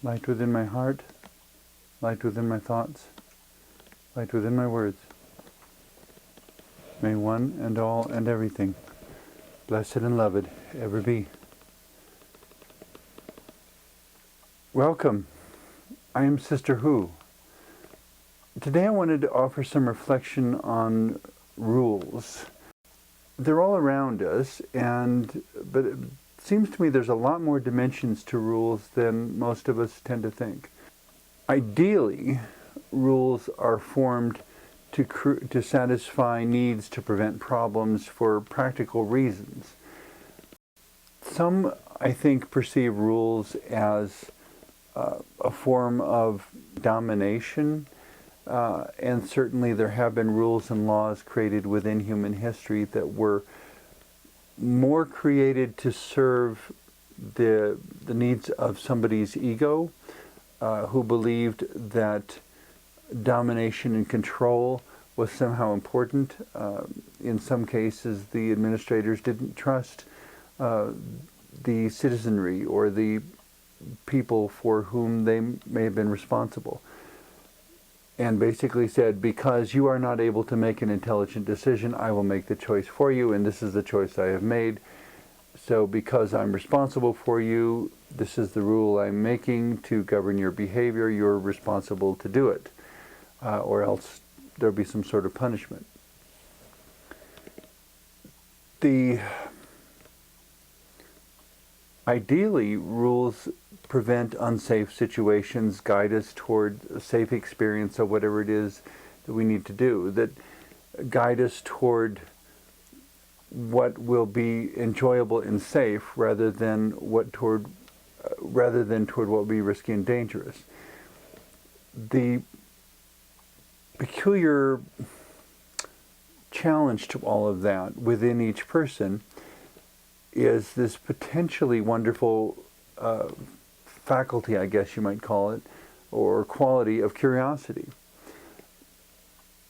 light within my heart, light within my thoughts, light within my words. May one and all and everything, blessed and loved, ever be. Welcome. I am Sister Who. Today I wanted to offer some reflection on rules. They're all around us, but it seems to me there's a lot more dimensions to rules than most of us tend to think. Ideally, rules are formed to satisfy needs, to prevent problems for practical reasons. Some, I think, perceive rules as a form of domination, and certainly there have been rules and laws created within human history that were more created to serve the needs of somebody's ego, who believed that domination and control was somehow important. In some cases, the administrators didn't trust the citizenry or the people for whom they may have been responsible, and basically said, because you are not able to make an intelligent decision, I will make the choice for you, and this is the choice I have made. So because I'm responsible for you, this is the rule I'm making to govern your behavior. You're responsible to do it, or else there'll be some sort of punishment. Ideally, rules prevent unsafe situations, guide us toward a safe experience of whatever it is that we need to do, that guide us toward what will be enjoyable and safe rather than toward what will be risky and dangerous. The peculiar challenge to all of that within each person is this potentially wonderful faculty, I guess you might call it, or quality of curiosity.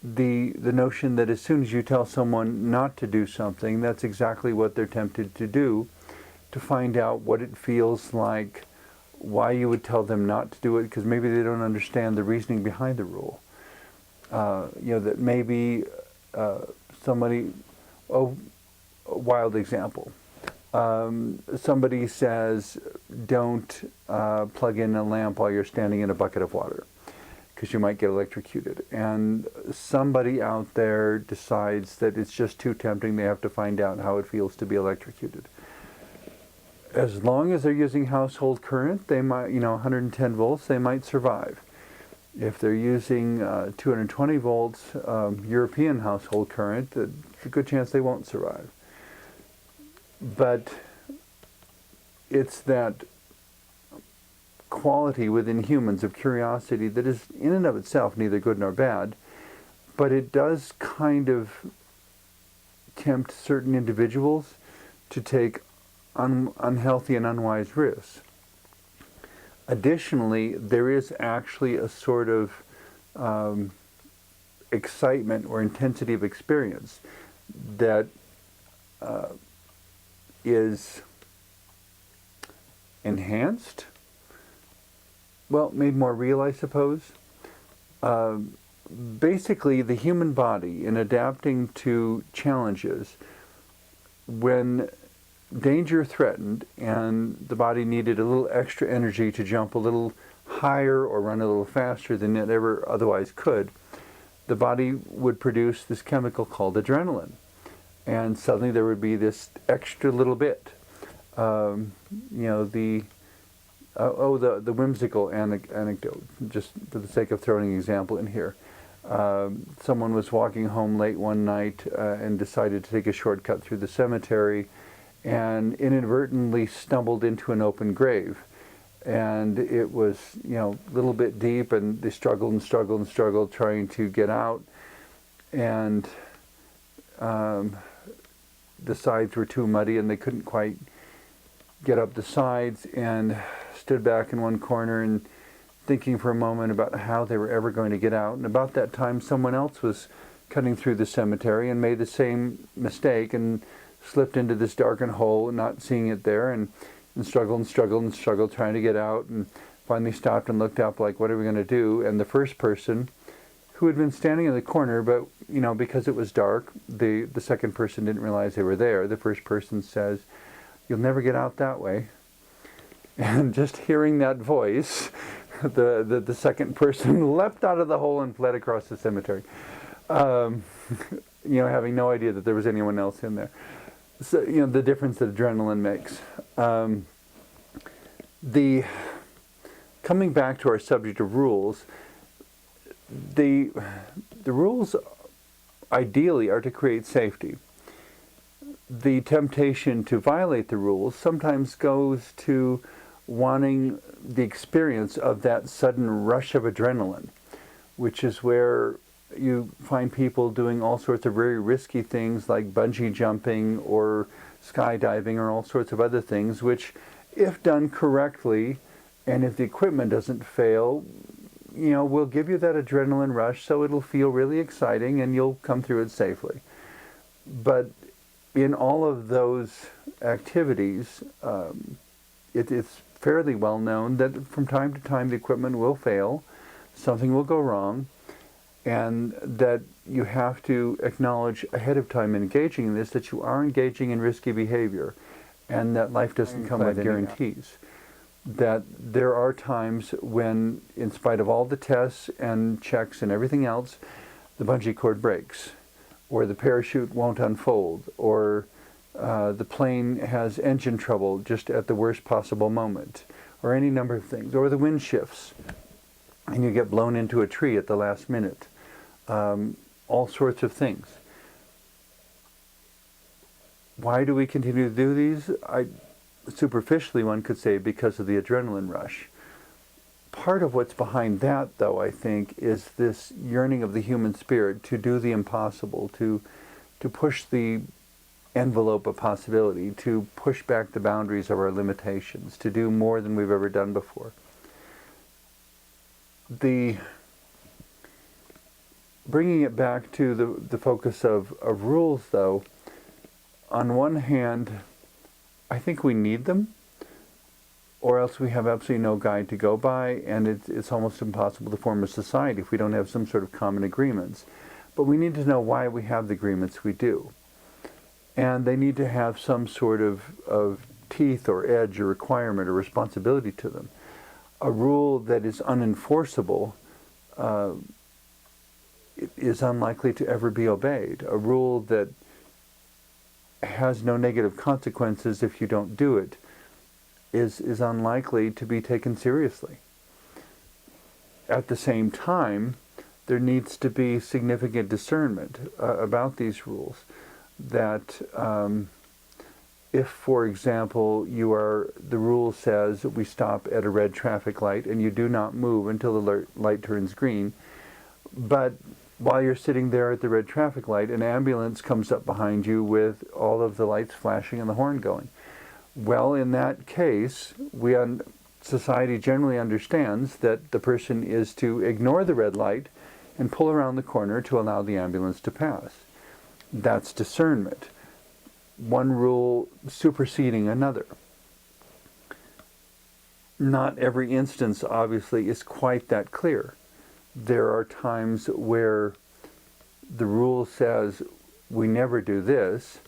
The notion that as soon as you tell someone not to do something, that's exactly what they're tempted to do, to find out what it feels like, why you would tell them not to do it, because maybe they don't understand the reasoning behind the rule. That maybe somebody, a wild example, somebody says, don't plug in a lamp while you're standing in a bucket of water, because you might get electrocuted. And somebody out there decides that it's just too tempting, they have to find out how it feels to be electrocuted. As long as they're using household current, they might, 110 volts, they might survive. If they're using 220 volts European household current, there's a good chance they won't survive. But it's that quality within humans of curiosity that is in and of itself neither good nor bad, but it does kind of tempt certain individuals to take unhealthy and unwise risks. Additionally, there is actually a sort of excitement or intensity of experience that is enhanced, made more real, I suppose. Basically, the human body, in adapting to challenges, when danger threatened and the body needed a little extra energy to jump a little higher or run a little faster than it ever otherwise could, the body would produce this chemical called adrenaline. And suddenly there would be this extra little bit. The whimsical anecdote, just for the sake of throwing an example in here. Someone was walking home late one night and decided to take a shortcut through the cemetery and inadvertently stumbled into an open grave. And it was, a little bit deep, and they struggled and struggled and struggled trying to get out. And the sides were too muddy and they couldn't quite get up the sides, and stood back in one corner and thinking for a moment about how they were ever going to get out. And about that time, someone else was cutting through the cemetery and made the same mistake and slipped into this darkened hole, not seeing it there, and struggled and struggled and struggled trying to get out. And finally stopped and looked up like, what are we going to do? And the first person, who had been standing in the corner, but because it was dark, the second person didn't realize they were there. The first person says, "You'll never get out that way." And just hearing that voice, the second person leapt out of the hole and fled across the cemetery, having no idea that there was anyone else in there. So, the difference that adrenaline makes. Coming back to our subject of rules, the rules ideally are to create safety. The temptation to violate the rules sometimes goes to wanting the experience of that sudden rush of adrenaline, which is where you find people doing all sorts of very risky things like bungee jumping or skydiving or all sorts of other things, which, if done correctly and if the equipment doesn't fail, will give you that adrenaline rush, so it'll feel really exciting and you'll come through it safely. But in all of those activities, it's fairly well known that from time to time the equipment will fail, something will go wrong, and that you have to acknowledge ahead of time in engaging in this that you are engaging in risky behavior, and that life doesn't come with guarantees. That there are times when, in spite of all the tests and checks and everything else, the bungee cord breaks, or the parachute won't unfold, or the plane has engine trouble just at the worst possible moment, or any number of things, or the wind shifts and you get blown into a tree at the last minute. All sorts of things. Why do we continue to do these? Superficially, one could say because of the adrenaline rush. Part of what's behind that, though, I think, is this yearning of the human spirit to do the impossible, to push the envelope of possibility, to push back the boundaries of our limitations, to do more than we've ever done before. Bringing it back to the focus of rules, though, on one hand, I think we need them, or else we have absolutely no guide to go by, and it's almost impossible to form a society if we don't have some sort of common agreements. But we need to know why we have the agreements we do. And they need to have some sort of teeth or edge or requirement or responsibility to them. A rule that is unenforceable is unlikely to ever be obeyed. A rule that has no negative consequences if you don't do it is unlikely to be taken seriously. At the same time, there needs to be significant discernment about these rules. That if, for example, the rule says we stop at a red traffic light and you do not move until the light turns green, but while you're sitting there at the red traffic light, an ambulance comes up behind you with all of the lights flashing and the horn going. Well, in that case, society generally understands that the person is to ignore the red light and pull around the corner to allow the ambulance to pass. That's discernment. One rule superseding another. Not every instance, obviously, is quite that clear. There are times where the rule says we never do this,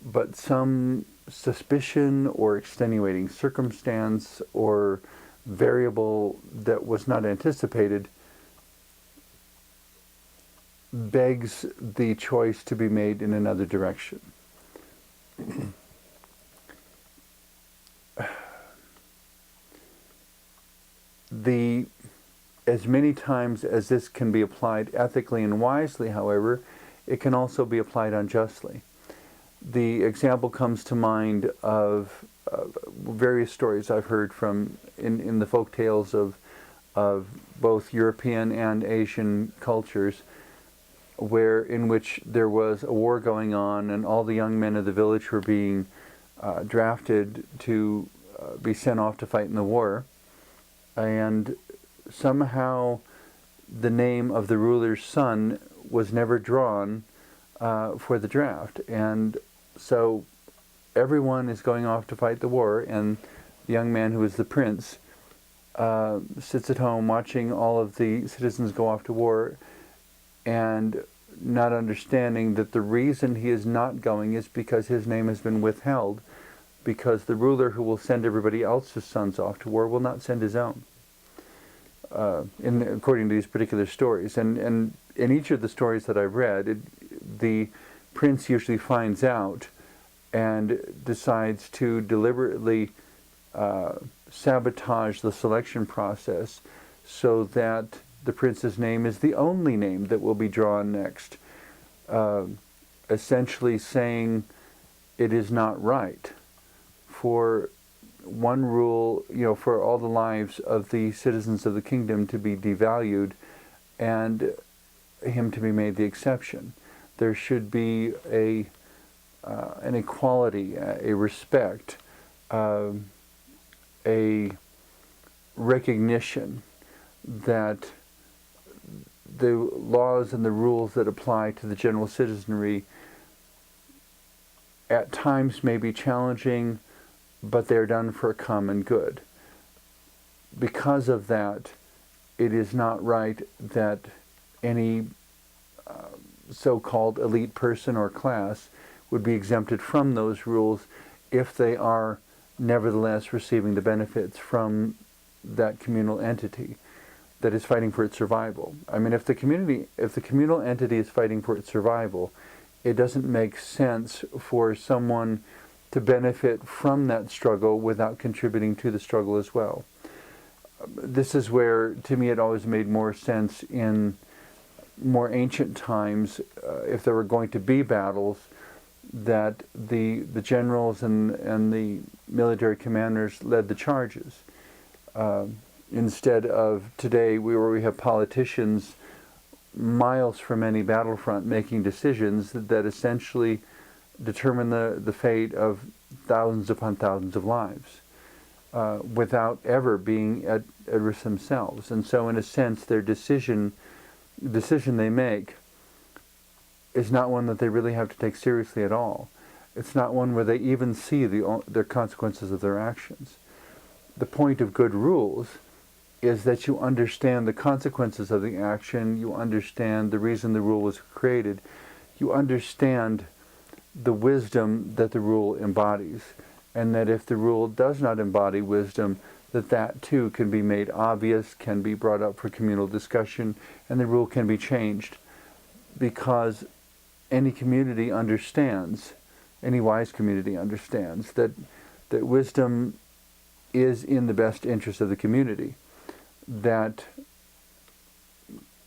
but some suspicion or extenuating circumstance or variable that was not anticipated begs the choice to be made in another direction. As many times as this can be applied ethically and wisely, however, it can also be applied unjustly. The example comes to mind of various stories I've heard from in the folk tales of both European and Asian cultures, in which there was a war going on and all the young men of the village were being drafted to be sent off to fight in the war. And somehow the name of the ruler's son was never drawn for the draft. And so everyone is going off to fight the war, and the young man who was the prince sits at home watching all of the citizens go off to war and not understanding that the reason he is not going is because his name has been withheld, because the ruler who will send everybody else's sons off to war will not send his own, according to these particular stories. And in each of the stories that I've read, the prince usually finds out and decides to deliberately sabotage the selection process so that the prince's name is the only name that will be drawn next, essentially saying it is not right for one rule, for all the lives of the citizens of the kingdom to be devalued and him to be made the exception. There should be an equality, a respect, a recognition that the laws and the rules that apply to the general citizenry at times may be challenging, but they're done for a common good. Because of that, it is not right that any so-called elite person or class would be exempted from those rules if they are nevertheless receiving the benefits from that communal entity that is fighting for its survival. I mean, if the communal entity is fighting for its survival, it doesn't make sense for someone to benefit from that struggle without contributing to the struggle as well. This is where, to me, it always made more sense in more ancient times, if there were going to be battles, that the generals and the military commanders led the charges. Instead of today, where we have politicians miles from any battlefront making decisions that essentially determine the fate of thousands upon thousands of lives, without ever being at risk themselves. And so in a sense, their decision they make is not one that they really have to take seriously at all. It's not one where they even see the consequences of their actions. The point of good rules is that you understand the consequences of the action, you understand the reason the rule was created, you understand the wisdom that the rule embodies, and that if the rule does not embody wisdom, that too can be made obvious, can be brought up for communal discussion, and the rule can be changed, because any community understands, any wise community understands, that wisdom is in the best interest of the community, that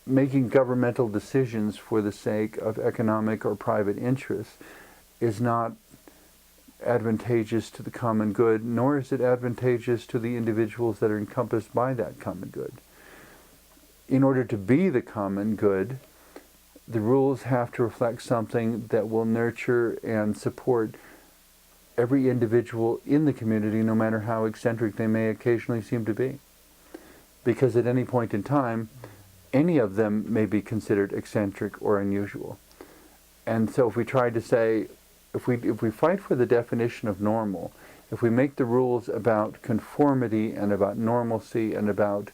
making governmental decisions for the sake of economic or private interests is not advantageous to the common good, nor is it advantageous to the individuals that are encompassed by that common good. In order to be the common good, the rules have to reflect something that will nurture and support every individual in the community, no matter how eccentric they may occasionally seem to be. Because at any point in time, any of them may be considered eccentric or unusual. And so if we try to say, if we fight for the definition of normal, if we make the rules about conformity and about normalcy and about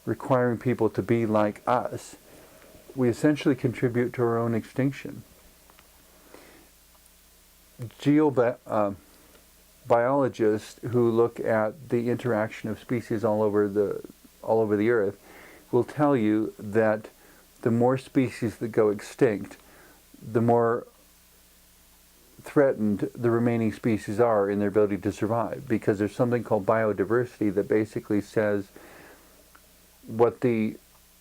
requiring people to be like us, we essentially contribute to our own extinction. Biologists who look at the interaction of species all over the earth will tell you that the more species that go extinct, the more threatened the remaining species are in their ability to survive, because there's something called biodiversity that basically says what the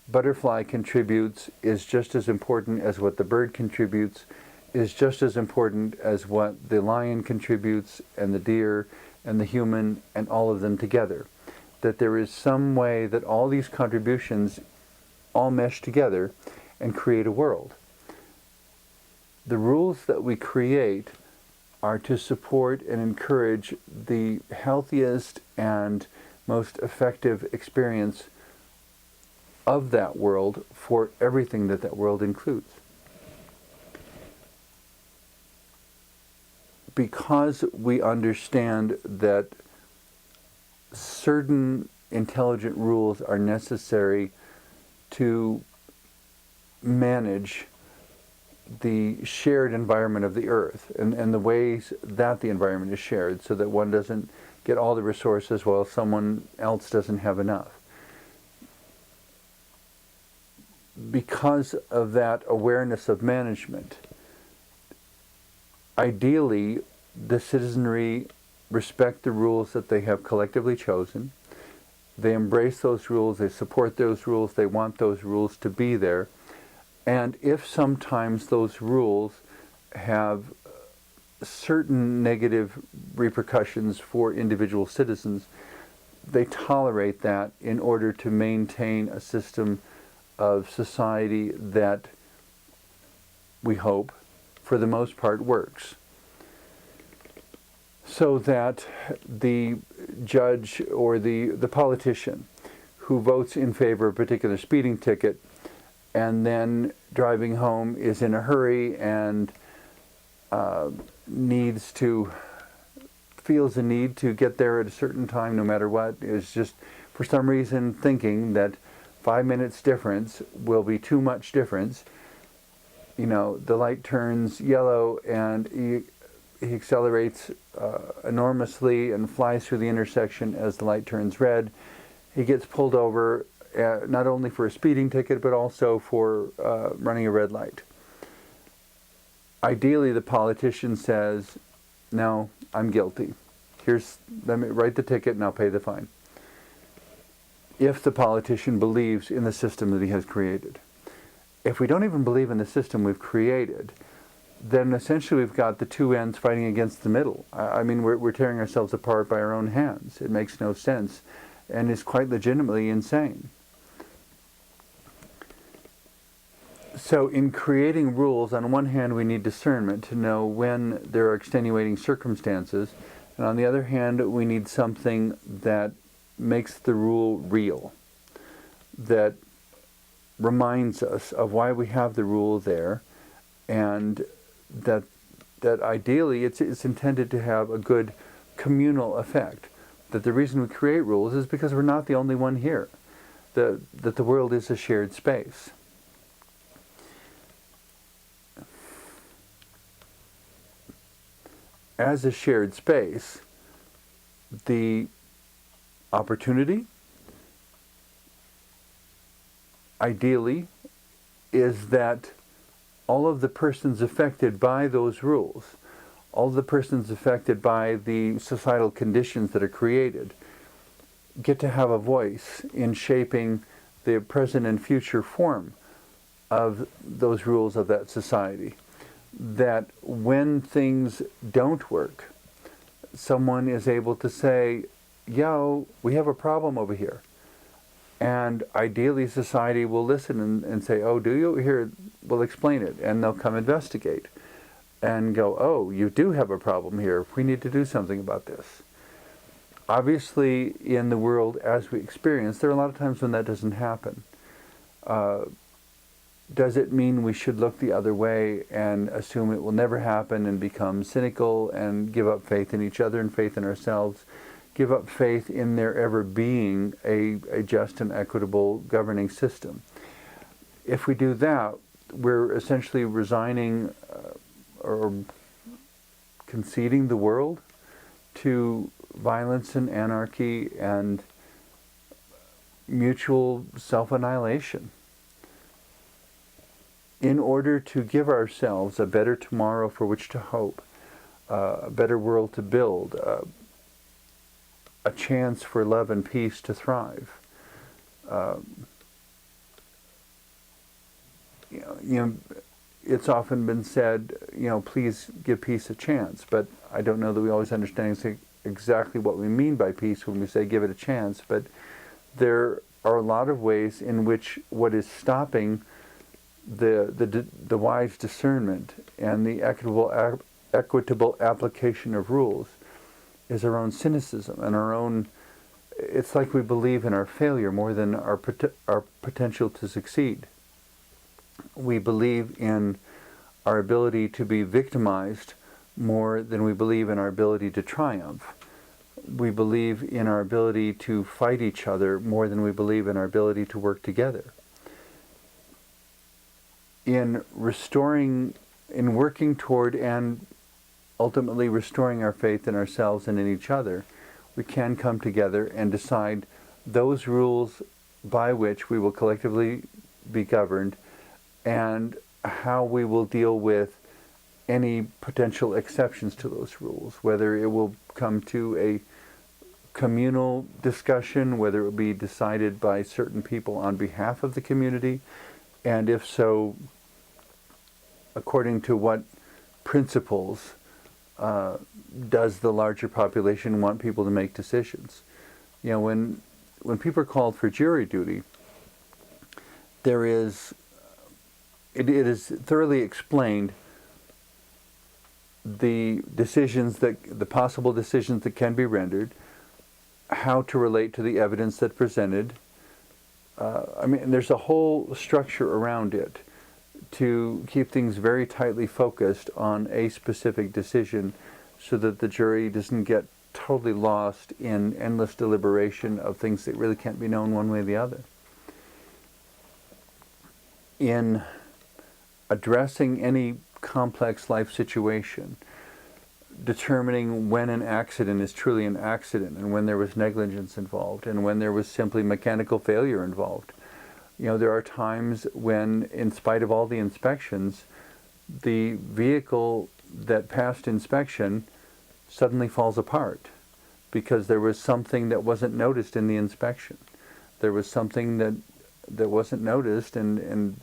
butterfly contributes is just as important as what the bird contributes, is just as important as what the lion contributes, and the deer, and the human, and all of them together. That there is some way that all these contributions all mesh together and create a world. The rules that we create are to support and encourage the healthiest and most effective experience of that world for everything that world includes. Because we understand that certain intelligent rules are necessary to manage the shared environment of the earth and the ways that the environment is shared, so that one doesn't get all the resources while someone else doesn't have enough. Because of that awareness of management, ideally the citizenry respect the rules that they have collectively chosen. They embrace those rules, they support those rules, they want those rules to be there. And if sometimes those rules have certain negative repercussions for individual citizens, they tolerate that in order to maintain a system of society that we hope, for the most part, works. So that the judge or the politician who votes in favor of a particular speeding ticket and then driving home is in a hurry and feels a need to get there at a certain time no matter what, is just for some reason thinking that 5 minutes difference will be too much difference. You know, the light turns yellow and he accelerates enormously and flies through the intersection as the light turns red. He gets pulled over not only for a speeding ticket but also for running a red light. Ideally, the politician says, "No, I'm guilty. Let me write the ticket and I'll pay the fine." If the politician believes in the system that he has created. If we don't even believe in the system we've created, then essentially we've got the two ends fighting against the middle. I mean, we're tearing ourselves apart by our own hands. It makes no sense and is quite legitimately insane. So in creating rules, on one hand we need discernment to know when there are extenuating circumstances, and on the other hand we need something that makes the rule real, that reminds us of why we have the rule there, and that ideally it's intended to have a good communal effect. That the reason we create rules is because we're not the only one here. That the world is a shared space. As a shared space, the opportunity, ideally, is that all of the persons affected by those rules, all of the persons affected by the societal conditions that are created, get to have a voice in shaping the present and future form of those rules of that society. That when things don't work, someone is able to say, "Yo, we have a problem over here." And ideally society will listen and say, "Oh, do you? Here, we'll explain it." And they'll come investigate and go, "Oh, you do have a problem here. We need to do something about this." Obviously, in the world as we experience, there are a lot of times when that doesn't happen. Does it mean we should look the other way and assume it will never happen and become cynical and give up faith in each other and faith in ourselves, give up faith in there ever being a just and equitable governing system? If we do that, we're essentially resigning or conceding the world to violence and anarchy and mutual self-annihilation. In order to give ourselves a better tomorrow for which to hope, a better world to build, a chance for love and peace to thrive. It's often been said, please give peace a chance, but I don't know that we always understand exactly what we mean by peace when we say give it a chance. But there are a lot of ways in which what is stopping the wise discernment and the equitable application of rules is our own cynicism and our own. It's like we believe in our failure more than our potential to succeed. We believe in our ability to be victimized more than we believe in our ability to triumph. we believe in our ability to fight each other more than we believe in our ability to work together. In working toward and ultimately restoring our faith in ourselves and in each other, we can come together and decide those rules by which we will collectively be governed and how we will deal with any potential exceptions to those rules, whether it will come to a communal discussion, whether it will be decided by certain people on behalf of the community, and if so, according to what principles does the larger population want people to make decisions. You know, when people are called for jury duty, it is thoroughly explained the possible decisions that can be rendered, how to relate to the evidence that's presented. I mean, there's a whole structure around it to keep things very tightly focused on a specific decision so that the jury doesn't get totally lost in endless deliberation of things that really can't be known one way or the other. In addressing any complex life situation, determining when an accident is truly an accident and when there was negligence involved and when there was simply mechanical failure involved. You know, there are times when, in spite of all the inspections, the vehicle that passed inspection suddenly falls apart because there was something that wasn't noticed in the inspection. There was something that wasn't noticed and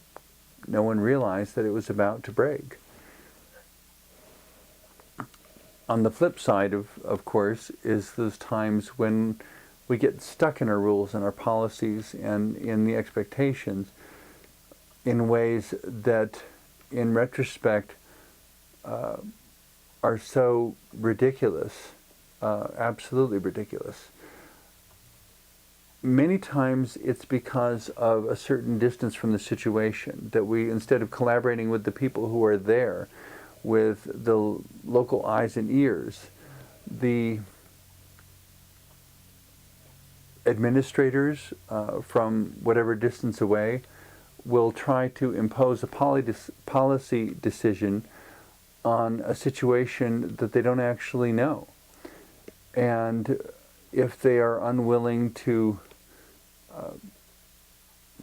no one realized that it was about to break. On the flip side, of course, is those times when we get stuck in our rules and our policies and in the expectations in ways that, in retrospect, are so ridiculous, absolutely ridiculous. Many times it's because of a certain distance from the situation that we, instead of collaborating with the people who are there, with the local eyes and ears, the administrators from whatever distance away will try to impose a policy decision on a situation that they don't actually know. And if they are unwilling to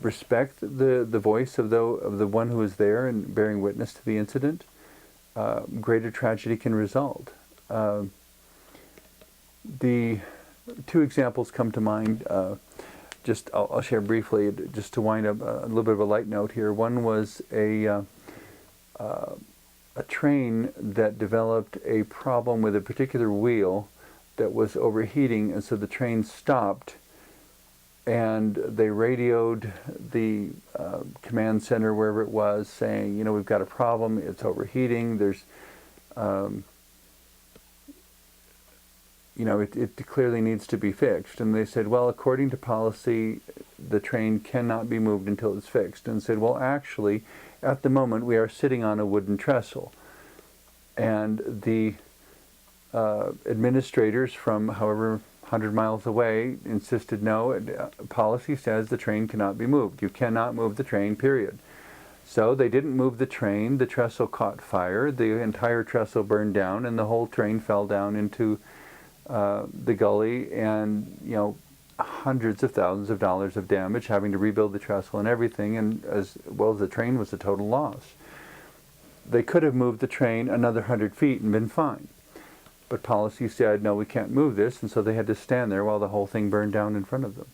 respect the voice of the one who is there and bearing witness to the incident, greater tragedy can result. The two examples come to mind. I'll share briefly, just to wind up a little bit of a light note here. One was a train that developed a problem with a particular wheel that was overheating, and so the train stopped. And they radioed the command center, wherever it was, saying, you know, we've got a problem, it's overheating, there's, you know, it clearly needs to be fixed. And they said, well, according to policy, the train cannot be moved until it's fixed. And said, well, actually, at the moment, we are sitting on a wooden trestle. And the administrators from however 100 miles away insisted, no, policy says the train cannot be moved. You cannot move the train, period. So they didn't move the train, the trestle caught fire, the entire trestle burned down, and the whole train fell down into the gully, and, you know, hundreds of thousands of dollars of damage, having to rebuild the trestle and everything, and as well as the train was a total loss. They could have moved the train another 100 feet and been fine. But policy said, no, we can't move this, and so they had to stand there while the whole thing burned down in front of them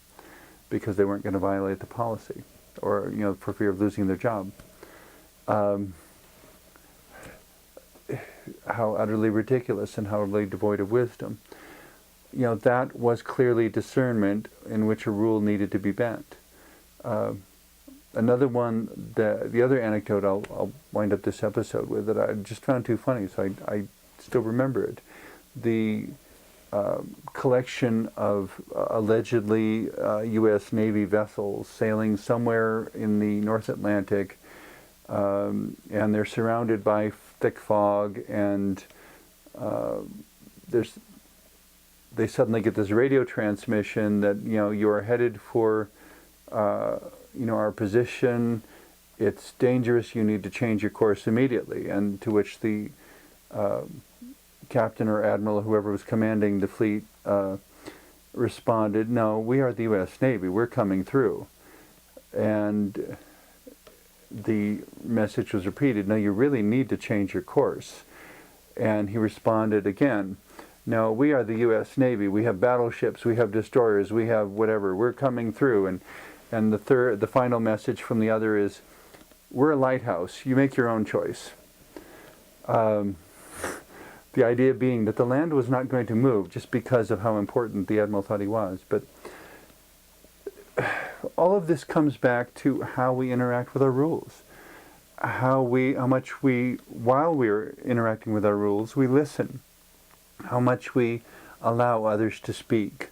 because they weren't going to violate the policy or, you know, for fear of losing their job. How utterly ridiculous and how utterly devoid of wisdom. You know, that was clearly discernment in which a rule needed to be bent. Another one, the other anecdote I'll wind up this episode with that I just found too funny, so I still remember it. The collection of allegedly U.S. Navy vessels sailing somewhere in the North Atlantic, and they're surrounded by thick fog, and there's they suddenly get this radio transmission that, you are headed for, our position. It's dangerous. You need to change your course immediately. And to which the captain or admiral or whoever was commanding the fleet responded, "No, we are the U.S. Navy. We're coming through." And the message was repeated, "No, you really need to change your course." And he responded again, "No, we are the U.S. Navy. We have battleships, we have destroyers, we have whatever. We're coming through." And the final message from the other is, "We're a lighthouse. You make your own choice." The idea being that the land was not going to move just because of how important the admiral thought he was. But all of this comes back to how we interact with our rules. How much while we're interacting with our rules, we listen. How much we allow others to speak.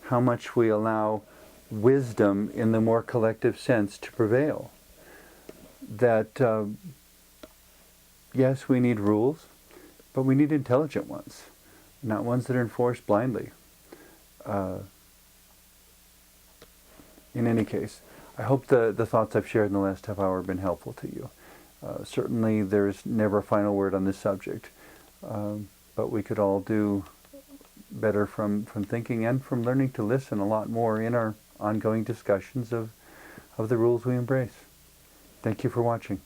How much we allow wisdom in the more collective sense to prevail. That, yes, we need rules, but we need intelligent ones, not ones that are enforced blindly. In any case, I hope the thoughts I've shared in the last half hour have been helpful to you. Certainly there's never a final word on this subject, but we could all do better from thinking and from learning to listen a lot more in our ongoing discussions of the rules we embrace. Thank you for watching.